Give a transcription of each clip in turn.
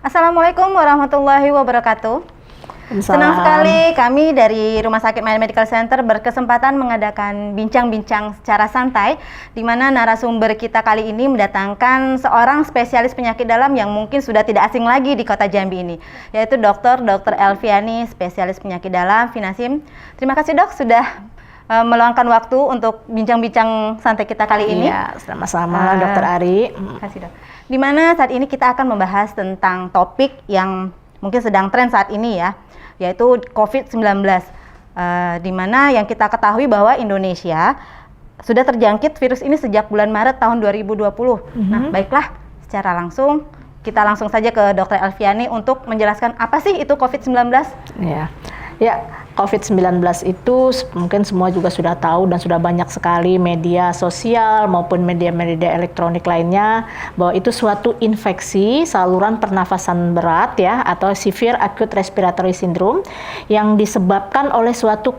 Assalamualaikum warahmatullahi wabarakatuh. Senang sekali kami dari Rumah Sakit Maya Medical Center berkesempatan mengadakan bincang-bincang secara santai, di mana narasumber kita kali ini mendatangkan seorang spesialis penyakit dalam yang mungkin sudah tidak asing lagi di kota Jambi ini, yaitu Dr. Elviani, spesialis penyakit dalam Vinasim. Terima kasih dok sudah meluangkan waktu untuk bincang-bincang santai kita kali ini. Iya, sama-sama Dr. Ari. Terima kasih dok. Di mana saat ini kita akan membahas tentang topik yang mungkin sedang tren saat ini ya, yaitu COVID-19. Di mana yang kita ketahui bahwa Indonesia sudah terjangkit virus ini sejak bulan Maret tahun 2020. Nah, baiklah, secara langsung kita langsung saja ke Dr. Elviani untuk menjelaskan apa sih itu COVID-19? Ya, COVID-19 itu mungkin semua juga sudah tahu dan sudah banyak sekali media sosial maupun media-media elektronik lainnya bahwa itu suatu infeksi saluran pernafasan berat ya, atau severe acute respiratory syndrome yang disebabkan oleh suatu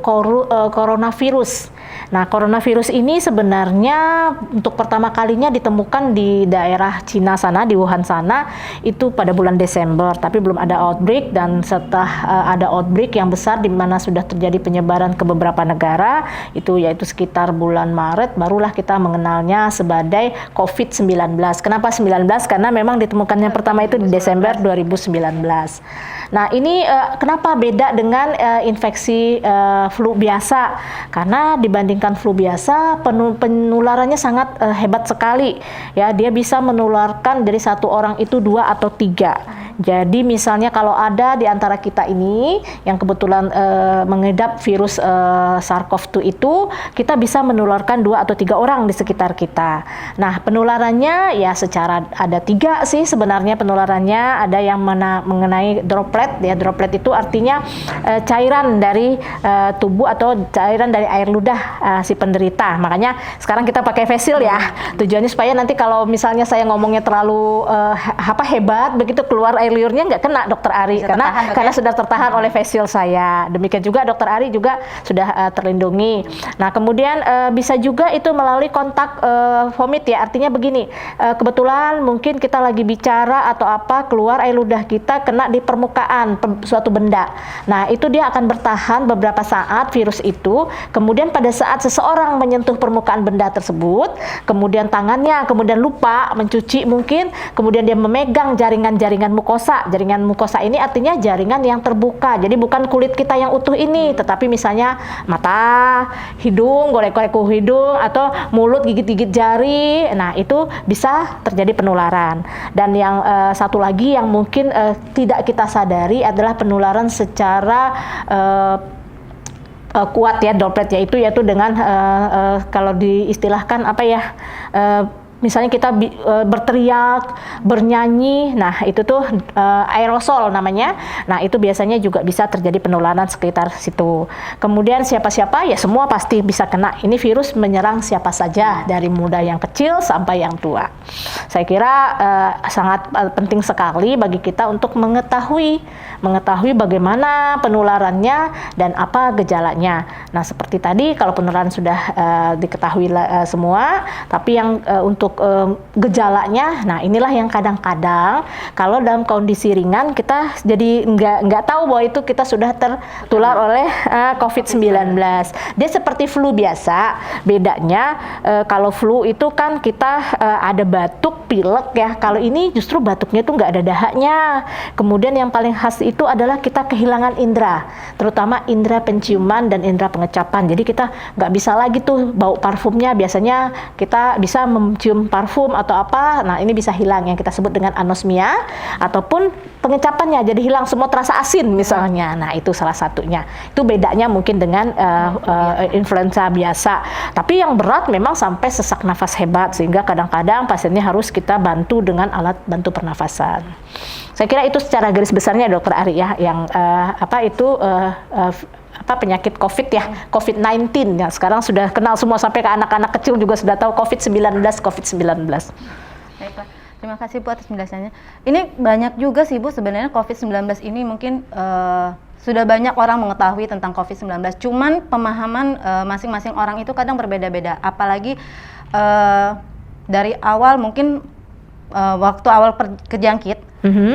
coronavirus. Nah, coronavirus ini sebenarnya untuk pertama kalinya ditemukan di daerah Cina sana, di Wuhan sana, itu pada bulan Desember, tapi belum ada outbreak. Dan setelah ada outbreak yang besar di mana sudah terjadi penyebaran ke beberapa negara, itu yaitu sekitar bulan Maret, barulah kita mengenalnya sebagai COVID-19. Kenapa 19? Karena memang ditemukan yang pertama itu di Desember 2019. Nah, ini kenapa beda dengan infeksi flu biasa? Karena dibandingkan flu biasa, penularannya sangat hebat sekali. Ya, dia bisa menularkan dari satu orang itu 2 atau 3. Jadi misalnya kalau ada di antara kita ini yang kebetulan mengidap virus SARS-CoV-2 itu, kita bisa menularkan 2 atau 3 orang di sekitar kita. Nah, penularannya ya secara ada 3 sih sebenarnya penularannya. Ada yang mengenai droplet ya. Droplet itu artinya cairan dari tubuh atau cairan dari air ludah si penderita. Makanya sekarang kita pakai face shield ya. Tujuannya supaya nanti kalau misalnya saya ngomongnya terlalu hebat begitu keluar air liurnya nggak kena Dokter Ari karena sudah tertahan oleh face shield saya. Demikian juga Dokter Ari juga sudah terlindungi. Nah, kemudian bisa juga itu melalui kontak vomit ya. Artinya begini, kebetulan mungkin kita lagi bicara atau apa, keluar air ludah kita kena di permukaan suatu benda. Nah, itu dia akan bertahan beberapa saat virus itu. Kemudian pada saat seseorang menyentuh permukaan benda tersebut, kemudian tangannya kemudian lupa mencuci mungkin, kemudian dia memegang jaringan-jaringan mukosa. Jaringan mukosa ini artinya jaringan yang terbuka. Jadi bukan kulit kita yang utuh ini, tetapi misalnya mata, hidung, golek-golek hidung, atau mulut gigit-gigit jari. Nah, itu bisa terjadi penularan. Dan yang satu lagi yang mungkin tidak kita sadari adalah penularan secara kuat ya, droplet yaitu dengan kalau diistilahkan apa ya, misalnya kita berteriak, bernyanyi, nah itu tuh aerosol namanya. Nah, itu biasanya juga bisa terjadi penularan sekitar situ. Kemudian siapa-siapa ya semua pasti bisa kena. Ini virus menyerang siapa saja dari muda yang kecil sampai yang tua. Saya kira sangat penting sekali bagi kita untuk mengetahui bagaimana penularannya dan apa gejalanya. Nah, seperti tadi kalau penularan sudah diketahui semua, tapi yang untuk gejalanya, nah inilah yang kadang-kadang kalau dalam kondisi ringan kita jadi nggak tahu bahwa itu kita sudah tertular oleh COVID-19. Dia seperti flu biasa, bedanya kalau flu itu kan kita ada batuk, pilek ya. Kalau ini justru batuknya itu nggak ada dahaknya. Kemudian yang paling khas itu adalah kita kehilangan indera, terutama indera penciuman dan indera pengecapan. Jadi kita nggak bisa lagi tuh bau parfumnya. Biasanya kita bisa mencium parfum atau apa, nah ini bisa hilang yang kita sebut dengan anosmia, ataupun pengecapannya jadi hilang, semua terasa asin misalnya. Nah, itu salah satunya. Itu bedanya mungkin dengan influenza biasa. Tapi yang berat memang sampai sesak nafas hebat, sehingga kadang-kadang pasiennya harus kita bantu dengan alat bantu pernafasan. Saya kira itu secara garis besarnya Dokter Ari ya, yang penyakit COVID ya, COVID-19 ya, sekarang sudah kenal semua, sampai ke anak-anak kecil juga sudah tahu COVID-19. Baiklah, terima kasih Bu atas penjelasannya. Ini banyak juga sih Bu sebenarnya COVID-19 ini mungkin sudah banyak orang mengetahui tentang COVID-19, cuman pemahaman masing-masing orang itu kadang berbeda-beda, apalagi dari awal mungkin waktu awal kejangkit,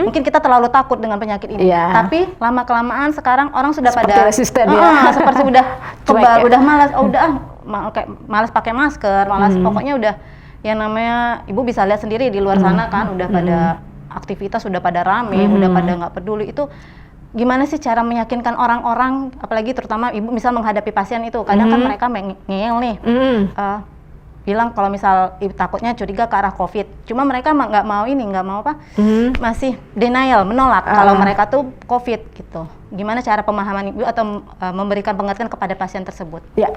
mungkin kita terlalu takut dengan penyakit ini. Tapi lama kelamaan sekarang orang sudah seperti pada resisten seperti udah kebal, ya? udah malas, kayak malas pakai masker, malas pokoknya udah yang namanya ibu bisa lihat sendiri di luar sana kan udah pada aktivitas, udah pada rame, udah pada nggak peduli. Itu gimana sih cara meyakinkan orang-orang, apalagi terutama ibu misal menghadapi pasien itu, kadang kan mereka ngeyel nih, bilang kalau misal takutnya curiga ke arah COVID, cuma mereka nggak mau masih denial, menolak kalau mereka tuh COVID gitu. Gimana cara pemahaman ibu atau memberikan pengertian kepada pasien tersebut? Ya,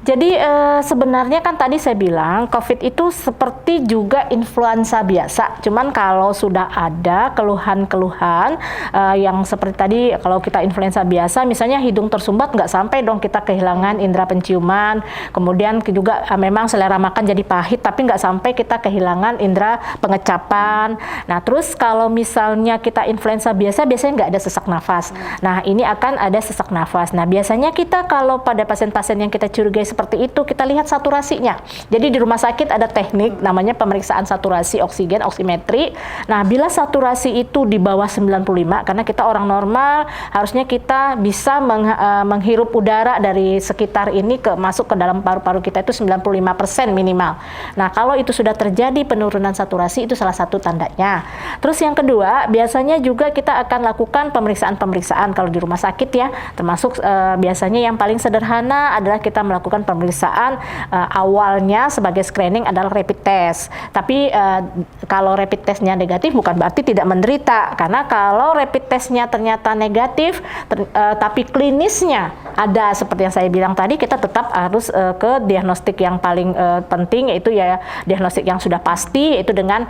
jadi sebenarnya kan tadi saya bilang COVID itu seperti juga influenza biasa. Cuman kalau sudah ada keluhan-keluhan yang seperti tadi, kalau kita influenza biasa, misalnya hidung tersumbat, nggak sampai dong kita kehilangan indera penciuman. Kemudian juga memang selera makan jadi pahit, tapi nggak sampai kita kehilangan indera pengecapan. Nah, terus kalau misalnya kita influenza biasa, biasanya nggak ada sesak nafas. Nah, ini akan ada sesak nafas. Nah, biasanya kita kalau pada pasien-pasien yang kita curigai seperti itu, kita lihat saturasinya. Jadi di rumah sakit ada teknik namanya pemeriksaan saturasi oksigen, oximetri. Nah, bila saturasi itu di bawah 95, karena kita orang normal, harusnya kita bisa menghirup udara dari sekitar ini masuk ke dalam paru-paru kita itu 95% minimal. Nah, kalau itu sudah terjadi penurunan saturasi, itu salah satu tandanya. Terus yang kedua, biasanya juga kita akan lakukan pemeriksaan-pemeriksaan kalau di rumah sakit ya, termasuk biasanya yang paling sederhana adalah kita melakukan pemeriksaan awalnya sebagai screening adalah rapid test. Tapi kalau rapid testnya negatif bukan berarti tidak menderita, karena kalau rapid testnya ternyata negatif tapi klinisnya ada seperti yang saya bilang tadi, kita tetap harus ke diagnostik yang paling penting, yaitu ya diagnostik yang sudah pasti, yaitu dengan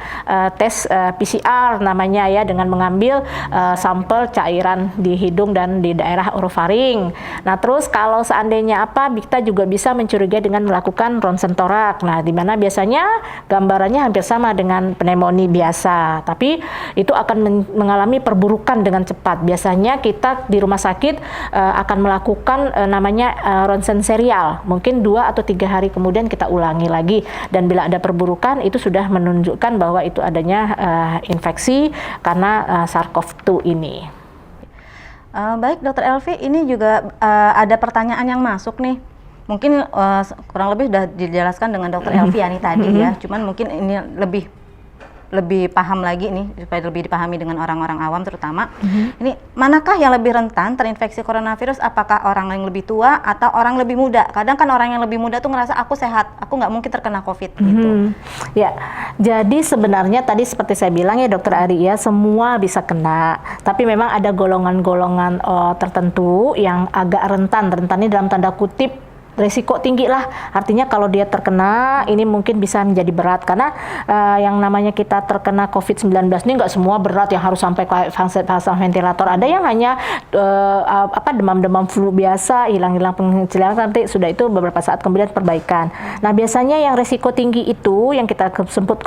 tes PCR namanya ya, dengan mengambil sampel cairan di hidung dan di daerah orofaring. Nah, terus kalau seandainya kita juga bisa mencurigai dengan melakukan ronsen torak. Nah, di mana biasanya gambarannya hampir sama dengan pneumonia biasa, tapi itu akan mengalami perburukan dengan cepat. Biasanya kita di rumah sakit akan melakukan namanya ronsen serial. Mungkin 2 atau 3 hari kemudian kita ulangi lagi, dan bila ada perburukan itu sudah menunjukkan bahwa itu adanya infeksi karena SARS-CoV-2 ini. Baik Dokter Elvi, ini juga ada pertanyaan yang masuk nih. Mungkin kurang lebih sudah dijelaskan dengan Dokter Elvi ya nih tadi ya. Cuman mungkin ini lebih paham lagi nih, supaya lebih dipahami dengan orang-orang awam terutama. Ini manakah yang lebih rentan terinfeksi coronavirus? Apakah orang yang lebih tua atau orang lebih muda? Kadang kan orang yang lebih muda tuh ngerasa aku sehat, aku nggak mungkin terkena COVID gitu. Ya, jadi sebenarnya tadi seperti saya bilang ya Dokter Ari ya, semua bisa kena. Tapi memang ada golongan-golongan tertentu yang agak rentan. Rentannya dalam tanda kutip resiko tinggi lah, artinya kalau dia terkena ini mungkin bisa menjadi berat, karena yang namanya kita terkena COVID-19 ini nggak semua berat yang harus sampai pasang ventilator. Ada yang hanya demam-demam flu biasa, hilang-hilang penghasilan, nanti sudah itu beberapa saat kemudian perbaikan. Nah, biasanya yang resiko tinggi itu yang kita sebut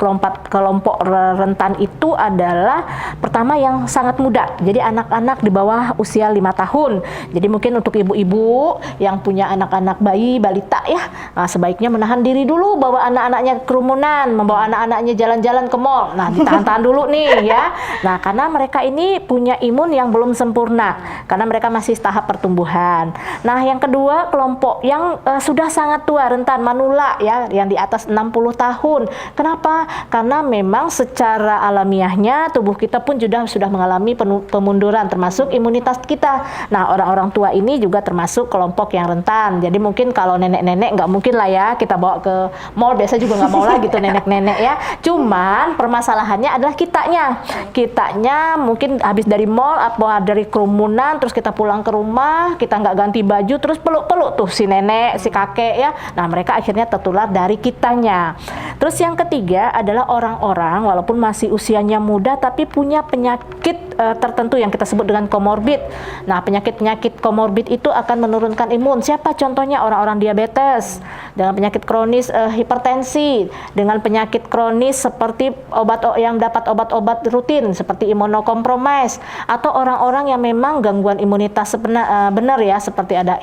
kelompok rentan itu adalah pertama yang sangat muda, jadi anak-anak di bawah usia 5 tahun. Jadi mungkin untuk ibu-ibu yang punya anak-anak bayi, balita ya, sebaiknya menahan diri dulu bawa anak-anaknya kerumunan, membawa anak-anaknya jalan-jalan ke mall. Nah, ditahan-tahan dulu nih ya. Nah, karena mereka ini punya imun yang belum sempurna, karena mereka masih tahap pertumbuhan. Nah, yang kedua kelompok yang sudah sangat tua, rentan, manula ya, yang di atas 60 tahun. Kenapa? Karena memang secara alamiahnya tubuh kita pun sudah mengalami pemunduran, termasuk imunitas kita. Nah, orang-orang tua ini juga termasuk kelompok yang rentan. Jadi mungkin kalau nenek-nenek nggak mungkin lah ya kita bawa ke mall, biasa juga nggak mau lah gitu nenek-nenek ya. Cuman permasalahannya adalah kitanya mungkin habis dari mall atau dari kerumunan, terus kita pulang ke rumah, kita nggak ganti baju, terus peluk-peluk tuh si nenek, si kakek ya. Nah, mereka akhirnya tertular dari kitanya. Terus yang ketiga adalah orang-orang walaupun masih usianya muda tapi punya penyakit tertentu yang kita sebut dengan komorbid. Nah, penyakit-penyakit komorbid itu akan menurunkan imun. Siapa contohnya? orang-orang diabetes, dengan penyakit kronis hipertensi, dengan penyakit kronis seperti yang dapat obat-obat rutin seperti imunokompromis, atau orang-orang yang memang gangguan imunitas benar ya, seperti ada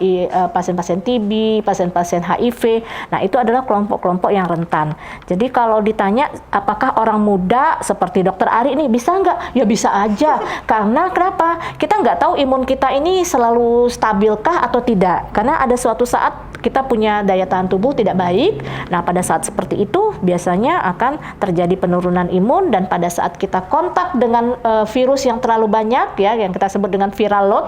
pasien-pasien TB, pasien-pasien HIV. Nah, itu adalah kelompok-kelompok yang rentan. Jadi kalau ditanya apakah orang muda seperti Dokter Ari ini bisa nggak? Ya bisa aja. Karena kenapa? Kita nggak tahu imun kita ini selalu stabilkah atau tidak. Karena ada suatu saat kita punya daya tahan tubuh tidak baik. Nah, pada saat seperti itu biasanya akan terjadi penurunan imun, dan pada saat kita kontak dengan virus yang terlalu banyak ya, yang kita sebut dengan viral load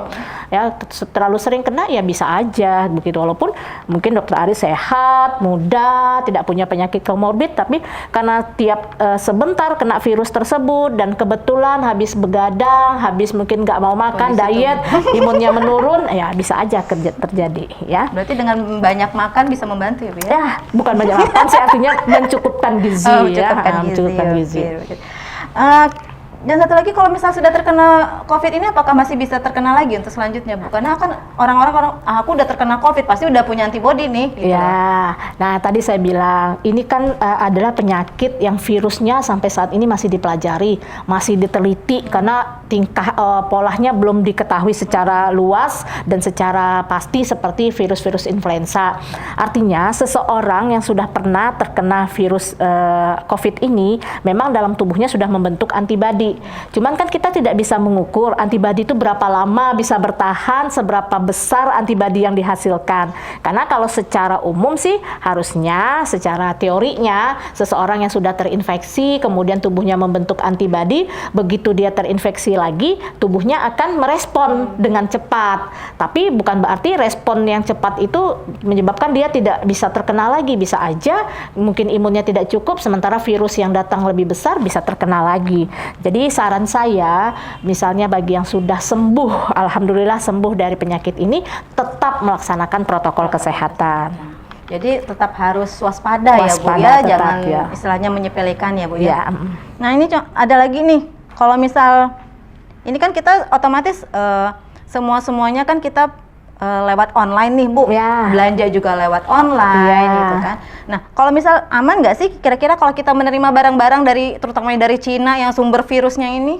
ya, terlalu sering kena ya bisa aja begitu. Walaupun mungkin Dokter Ari sehat, muda, tidak punya penyakit komorbid, tapi karena tiap sebentar kena virus tersebut dan kebetulan habis begadang, habis mungkin nggak mau makan, diet, imunnya menurun, ya bisa aja terjadi ya. Berarti dengan banyak makan bisa membantu ya, Bu ya? Ya, bukan banyak makan sih, artinya mencukupkan gizi mencukupkan gizi. Oke. Dan satu lagi, kalau misal sudah terkena COVID ini, apakah masih bisa terkena lagi untuk selanjutnya, Bu? Karena kan orang-orang aku udah terkena COVID, pasti udah punya antibodi nih. Gitu. Ya, nah tadi saya bilang, ini kan adalah penyakit yang virusnya sampai saat ini masih dipelajari, masih diteliti, karena tingkah polanya belum diketahui secara luas dan secara pasti seperti virus-virus influenza. Artinya, seseorang yang sudah pernah terkena virus COVID ini, memang dalam tubuhnya sudah membentuk antibodi. Cuman kan kita tidak bisa mengukur antibodi itu berapa lama bisa bertahan, seberapa besar antibodi yang dihasilkan. Karena kalau secara umum sih harusnya secara teorinya seseorang yang sudah terinfeksi kemudian tubuhnya membentuk antibodi, begitu dia terinfeksi lagi tubuhnya akan merespon dengan cepat. Tapi bukan berarti respon yang cepat itu menyebabkan dia tidak bisa terkena lagi. Bisa aja mungkin imunnya tidak cukup, sementara virus yang datang lebih besar bisa terkena lagi. Jadi saran saya, misalnya bagi yang sudah sembuh, alhamdulillah sembuh dari penyakit ini, tetap melaksanakan protokol kesehatan. Jadi tetap harus waspada ya, Bu ya, jangan istilahnya menyepelekan ya, Bu ya. Nah, ini ada lagi nih, kalau misal ini kan kita otomatis semuanya kan kita lewat online nih, Bu. Ya. Belanja juga lewat online gitu kan. Nah, kalau misal aman nggak sih kira-kira kalau kita menerima barang-barang terutama dari Cina yang sumber virusnya ini?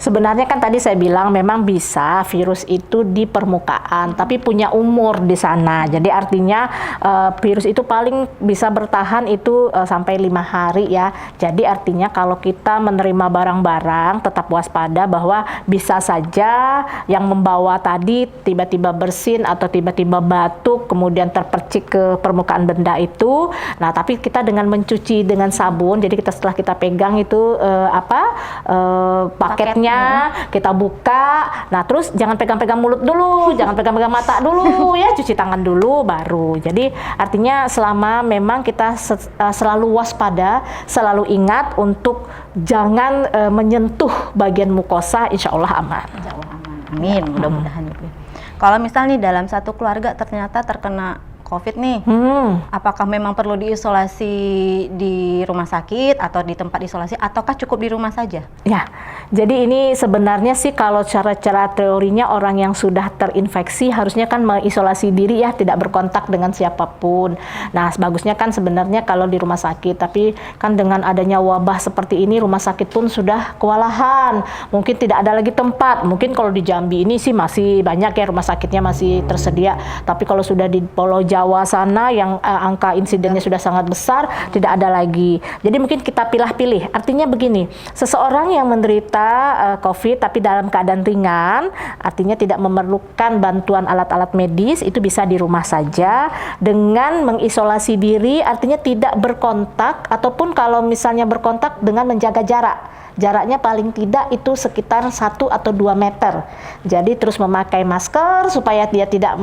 Sebenarnya kan tadi saya bilang memang bisa virus itu di permukaan, tapi punya umur di sana. Jadi artinya virus itu paling bisa bertahan itu sampai 5 hari ya. Jadi artinya kalau kita menerima barang-barang tetap waspada bahwa bisa saja yang membawa tadi tiba-tiba bersin atau tiba-tiba batuk kemudian terpercik ke permukaan benda itu. Nah, tapi kita dengan mencuci dengan sabun, jadi setelah kita pegang itu paketnya kita buka. Nah, terus jangan pegang-pegang mulut dulu, jangan pegang-pegang mata dulu ya, cuci tangan dulu baru. Jadi artinya selama memang kita selalu waspada, selalu ingat untuk jangan menyentuh bagian mukosa, insya Allah aman. Insya Allah aman. Amin, mudah-mudahan. Kalau misalnya nih dalam satu keluarga ternyata terkena COVID nih, apakah memang perlu diisolasi di rumah sakit atau di tempat isolasi, ataukah cukup di rumah saja? Ya, jadi ini sebenarnya sih kalau cara teorinya orang yang sudah terinfeksi harusnya kan mengisolasi diri ya, tidak berkontak dengan siapapun. Nah, sebagusnya kan sebenarnya kalau di rumah sakit, tapi kan dengan adanya wabah seperti ini rumah sakit pun sudah kewalahan, mungkin tidak ada lagi tempat. Mungkin kalau di Jambi ini sih masih banyak ya, rumah sakitnya masih tersedia, tapi kalau sudah di Pulau Jawa sana yang angka insidennya sudah sangat besar, tidak ada lagi. Jadi mungkin kita pilih-pilih. Artinya begini, seseorang yang menderita COVID tapi dalam keadaan ringan, artinya tidak memerlukan bantuan alat-alat medis, itu bisa di rumah saja dengan mengisolasi diri, artinya tidak berkontak, ataupun kalau misalnya berkontak dengan menjaga jarak. Jaraknya paling tidak itu sekitar 1 atau 2 meter. Jadi terus memakai masker supaya dia tidak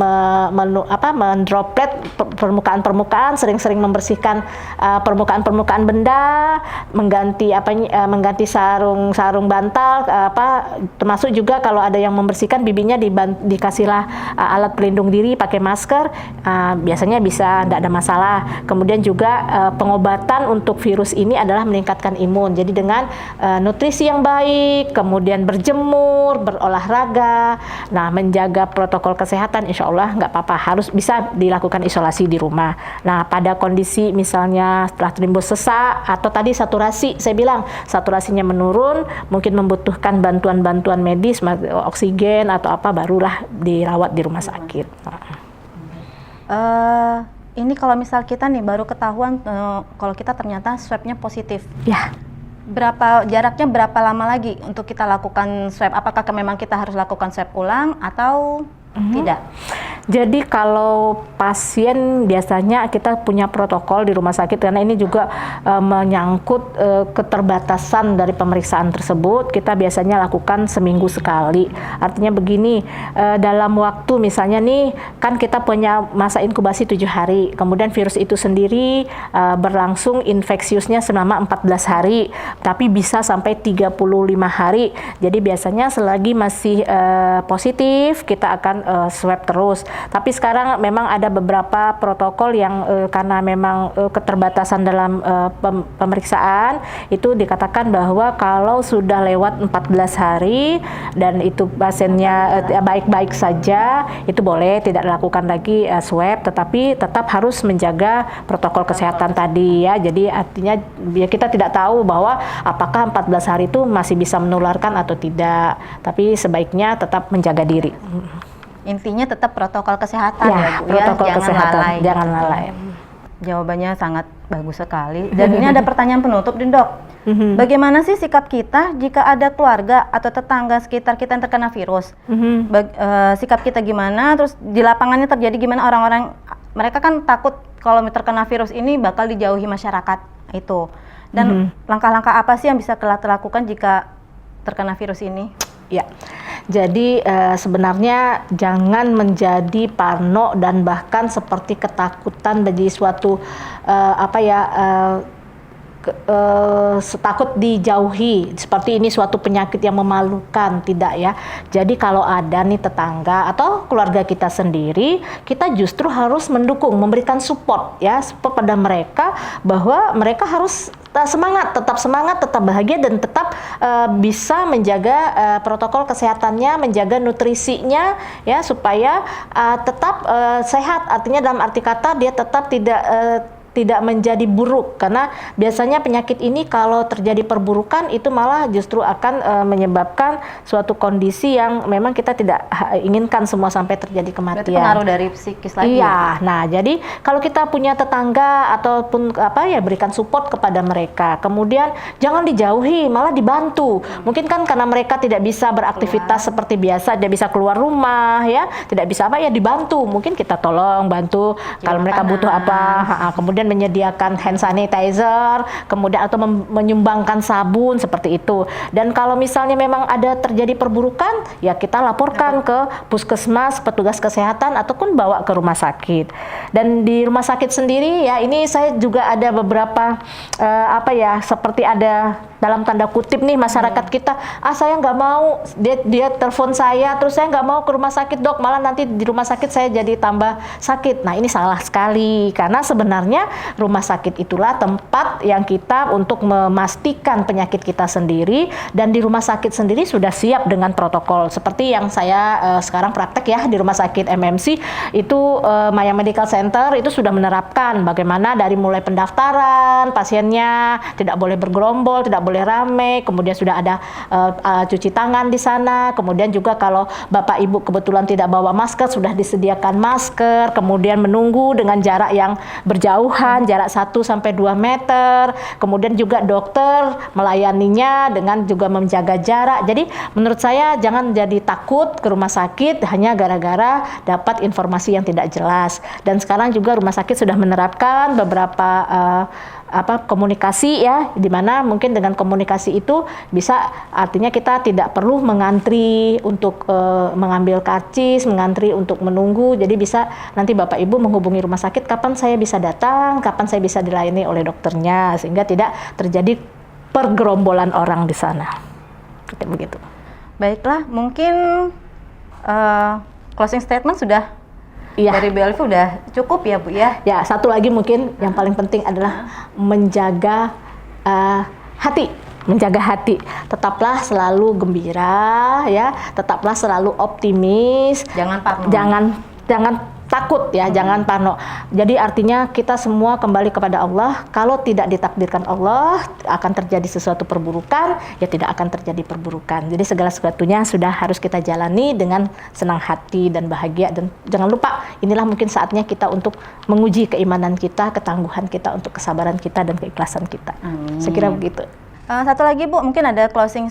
mendroplet permukaan-permukaan, sering-sering membersihkan permukaan-permukaan benda, mengganti sarung bantal, termasuk juga kalau ada yang membersihkan bibinya dikasihlah alat pelindung diri, pakai masker, biasanya bisa, tidak ada masalah. Kemudian juga pengobatan untuk virus ini adalah meningkatkan imun. Jadi dengan nutrisi yang baik, kemudian berjemur, berolahraga, nah menjaga protokol kesehatan, insya Allah nggak apa-apa, harus bisa dilakukan isolasi di rumah. Nah pada kondisi misalnya setelah timbul sesak atau tadi saturasi, saya bilang saturasinya menurun, mungkin membutuhkan bantuan-bantuan medis, oksigen atau apa, barulah dirawat di rumah sakit. Ini kalau misal kita nih baru ketahuan kalau kita ternyata swabnya positif. Ya. Jaraknya berapa lama lagi untuk kita lakukan swab? Apakah memang kita harus lakukan swab ulang atau tidak? Jadi kalau pasien biasanya kita punya protokol di rumah sakit, karena ini juga menyangkut keterbatasan dari pemeriksaan tersebut. Kita biasanya lakukan seminggu sekali. Artinya begini, dalam waktu misalnya nih kan kita punya masa inkubasi 7 hari, kemudian virus itu sendiri berlangsung infeksiusnya selama 14 hari, tapi bisa sampai 35 hari. Jadi biasanya selagi masih positif kita akan swab terus. Tapi sekarang memang ada beberapa protokol yang karena memang keterbatasan dalam pemeriksaan, itu dikatakan bahwa kalau sudah lewat 14 hari dan itu pasiennya baik-baik saja, itu boleh tidak dilakukan lagi swab, tetapi tetap harus menjaga protokol kesehatan tadi ya. Jadi artinya ya kita tidak tahu bahwa apakah 14 hari itu masih bisa menularkan atau tidak, tapi sebaiknya tetap menjaga diri. Intinya tetap protokol kesehatan ya, Bu, protokol jangan kesehatan, lalai. Jangan lalai. Jawabannya sangat bagus sekali. Dan ini ada pertanyaan penutup nih Dok. Bagaimana sih sikap kita jika ada keluarga atau tetangga sekitar kita yang terkena virus? Sikap kita gimana? Terus di lapangannya terjadi gimana? Orang-orang mereka kan takut kalau terkena virus ini bakal dijauhi masyarakat itu. Dan langkah-langkah apa sih yang bisa kita lakukan jika terkena virus ini? Ya, jadi sebenarnya jangan menjadi parno dan bahkan seperti ketakutan bagi suatu takut dijauhi, seperti ini suatu penyakit yang memalukan, tidak ya. Jadi kalau ada nih tetangga atau keluarga kita sendiri, kita justru harus mendukung, memberikan support ya, support pada mereka bahwa mereka harus semangat, tetap bahagia dan tetap bisa menjaga protokol kesehatannya, menjaga nutrisinya ya, supaya tetap sehat. Artinya dalam arti kata dia tetap tidak menjadi buruk, karena biasanya penyakit ini kalau terjadi perburukan itu malah justru akan menyebabkan suatu kondisi yang memang kita tidak inginkan semua sampai terjadi kematian. Berarti pengaruh dari psikis lagi. Iya, nah jadi kalau kita punya tetangga ataupun berikan support kepada mereka, kemudian jangan dijauhi, malah dibantu. Mungkin kan karena mereka tidak bisa beraktivitas seperti biasa, tidak bisa keluar rumah ya, tidak bisa dibantu. Mungkin kita tolong bantu kalau mereka butuh apa, kemudian menyediakan hand sanitizer, kemudian atau menyumbangkan sabun seperti itu. Dan kalau misalnya memang ada terjadi perburukan, ya kita laporkan ke puskesmas, petugas kesehatan ataupun bawa ke rumah sakit. Dan di rumah sakit sendiri ya, ini saya juga ada beberapa seperti ada dalam tanda kutip nih masyarakat kita, saya nggak mau, dia telepon saya terus saya nggak mau ke rumah sakit Dok, malah nanti di rumah sakit saya jadi tambah sakit. Nah ini salah sekali, karena sebenarnya rumah sakit itulah tempat yang kita untuk memastikan penyakit kita sendiri, dan di rumah sakit sendiri sudah siap dengan protokol seperti yang saya sekarang praktek ya di rumah sakit MMC itu, Maya Medical Center itu sudah menerapkan bagaimana dari mulai pendaftaran pasiennya tidak boleh bergerombol, tidak boleh rame, kemudian sudah ada cuci tangan di sana, kemudian juga kalau Bapak Ibu kebetulan tidak bawa masker sudah disediakan masker, kemudian menunggu dengan jarak yang berjauhan, jarak 1-2 meter, kemudian juga dokter melayaninya dengan juga menjaga jarak. Jadi menurut saya jangan jadi takut ke rumah sakit hanya gara-gara dapat informasi yang tidak jelas. Dan sekarang juga rumah sakit sudah menerapkan beberapa komunikasi ya, dimana mungkin dengan komunikasi itu bisa, artinya kita tidak perlu mengantri untuk mengambil karcis, mengantri untuk menunggu. Jadi bisa nanti Bapak Ibu menghubungi rumah sakit, kapan saya bisa datang, kapan saya bisa dilayani oleh dokternya, sehingga tidak terjadi pergerombolan orang di sana. Begitu. Baiklah, mungkin closing statement sudah. Iya. Dari Bu Elvi udah cukup ya Bu ya? Ya, satu lagi mungkin yang paling penting adalah menjaga hati. menjaga hati. Tetaplah selalu gembira ya, tetaplah selalu optimis. Jangan parno. Jangan takut ya, jangan parno. Jadi artinya kita semua kembali kepada Allah. Kalau tidak ditakdirkan Allah akan terjadi sesuatu perburukan, ya tidak akan terjadi perburukan. Jadi segala sesuatunya sudah harus kita jalani dengan senang hati dan bahagia. Dan jangan lupa, inilah mungkin saatnya kita untuk menguji keimanan kita, ketangguhan kita, untuk kesabaran kita dan keikhlasan kita. Saya kira begitu. Satu lagi Bu, mungkin ada closing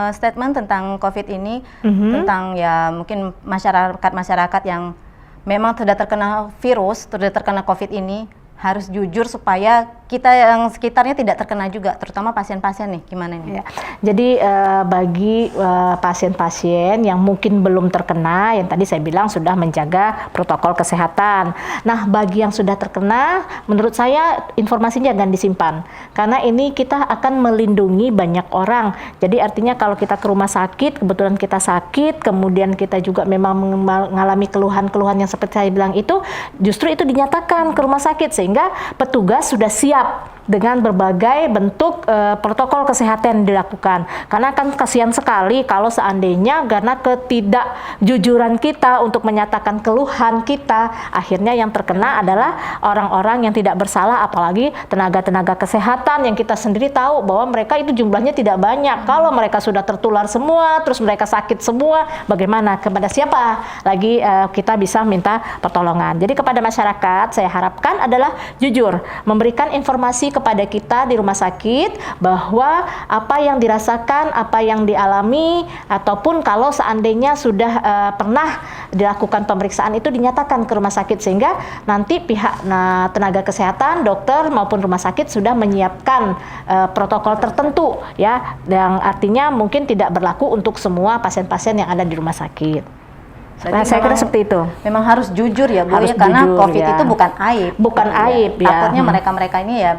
statement tentang COVID ini, tentang ya mungkin masyarakat yang memang sudah terkena virus, sudah terkena COVID ini, harus jujur supaya kita yang sekitarnya tidak terkena juga, terutama pasien-pasien nih, gimana nih? Ya. Jadi bagi pasien-pasien yang mungkin belum terkena, yang tadi saya bilang sudah menjaga protokol kesehatan. Nah, bagi yang sudah terkena, menurut saya informasinya jangan disimpan, karena ini kita akan melindungi banyak orang. Jadi artinya kalau kita ke rumah sakit, kebetulan kita sakit, kemudian kita juga memang mengalami keluhan-keluhan yang seperti saya bilang itu, justru itu dinyatakan ke rumah sakit, sehingga petugas sudah siap dengan berbagai bentuk protokol kesehatan yang dilakukan. Karena kan kasihan sekali kalau seandainya karena ketidakjujuran kita untuk menyatakan keluhan kita, akhirnya yang terkena adalah orang-orang yang tidak bersalah, apalagi tenaga-tenaga kesehatan yang kita sendiri tahu bahwa mereka itu jumlahnya tidak banyak. Kalau mereka sudah tertular semua, terus mereka sakit semua, bagaimana? Kepada siapa lagi kita bisa minta pertolongan? Jadi kepada masyarakat saya harapkan adalah jujur, memberikan informasi kepada kita di rumah sakit bahwa apa yang dirasakan, apa yang dialami, ataupun kalau seandainya sudah pernah dilakukan pemeriksaan itu dinyatakan ke rumah sakit, sehingga nanti pihak tenaga kesehatan, dokter maupun rumah sakit sudah menyiapkan protokol tertentu ya, yang artinya mungkin tidak berlaku untuk semua pasien-pasien yang ada di rumah sakit. Nah, saya kira seperti itu. Memang harus jujur ya Bu, harus ya, karena jujur, COVID ya. itu bukan aib. Bukan aib ya. Takutnya mereka-mereka ini ya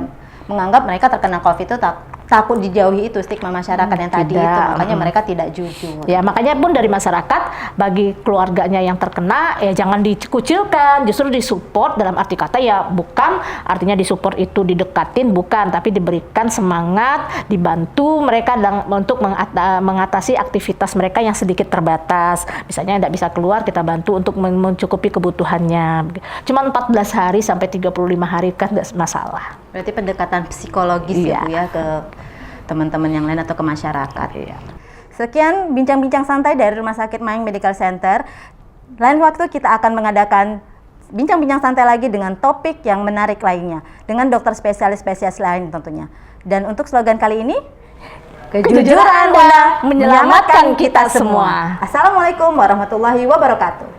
menganggap mereka terkena COVID itu takut dijauhi, itu stigma masyarakat yang tadi itu, makanya mereka tidak jujur. Ya, makanya pun dari masyarakat, bagi keluarganya yang terkena, ya jangan dikucilkan, justru disupport, dalam arti kata ya bukan artinya disupport itu didekatin, bukan, tapi diberikan semangat, dibantu mereka untuk mengatasi aktivitas mereka yang sedikit terbatas. Misalnya tidak bisa keluar, kita bantu untuk mencukupi kebutuhannya. Cuma 14 hari sampai 35 hari kan tidak masalah. Berarti pendekatan psikologis ya Bu ya, ke teman-teman yang lain atau ke masyarakat. Iya. Sekian bincang-bincang santai dari Rumah Sakit Mayang Medical Center. Lain waktu kita akan mengadakan bincang-bincang santai lagi dengan topik yang menarik lainnya, dengan dokter spesialis-spesialis lain tentunya. Dan untuk slogan kali ini, kejujuran Anda menyelamatkan kita semua. Assalamualaikum warahmatullahi wabarakatuh.